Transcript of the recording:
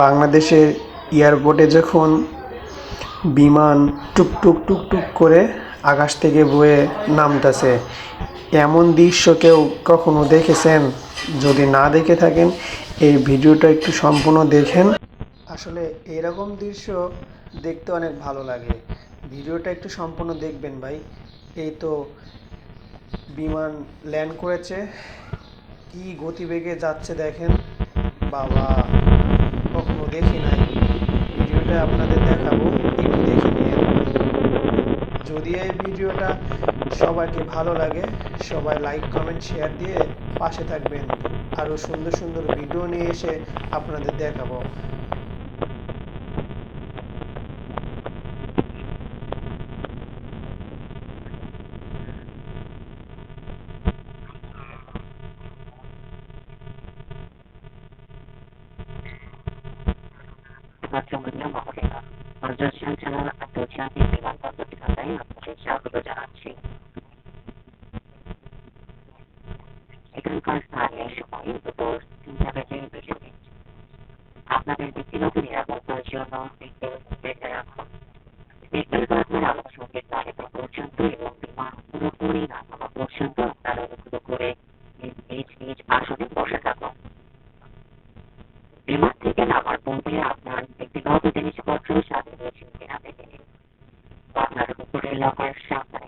বাংলাদেশের এয়ারপোর্টে যখন বিমান টুকটুক টুকটুক করে আকাশ থেকে বয়ে নামতেছে, এমন দৃশ্য কেউ কখনো দেখেছেন? যদি না দেখে থাকেন, এই ভিডিওটা একটু সম্পূর্ণ দেখেন। আসলে এরকম দৃশ্য দেখতে অনেক ভালো লাগে। ভিডিওটা একটু সম্পূর্ণ দেখবেন ভাই। এই তো বিমান ল্যান্ড করেছে, কি গতিবেগে যাচ্ছে দেখেন। বাবা, কখনো দেখি নাই। ভিডিওটা আপনাদের দেখাবো, একটু দেখে নিন। যদি এই ভিডিওটা সবাইকে ভালো লাগে, সবাই লাইক কমেন্ট শেয়ার দিয়ে পাশে থাকবেন। আরও সুন্দর সুন্দর ভিডিও নিয়ে এসে আপনাদের দেখাবো। মাতৃমূল্য মহোদয়, আন্তর্জাতিক জেলার আন্তর্জাতিক বিমানবন্দর ঠিকানায় আপনাদের স্বাগত জানাচ্ছি। এখানকার স্থানীয় সময় দুপুর 3:20। আপনাদের ব্যক্তিগত নিরাপত্তার জন্য সিটবেল্ট বেঁধে রাখুন। সিটবেল্ট আপনার আলোকসঙ্গীত তালিকা পর্যন্ত এবং বিমান পুরোপুরি নামানো পর্যন্ত আপনার অনুগ্রহ করে নিজ নিজ আসনে বসে থাকুন। বিমান থেকে নামার পূর্বে আপনার ব্যক্তিগত জিনিসপত্র সাথে রয়েছে কিনা দেখে নিন। আপনার উপরে লকার সামনে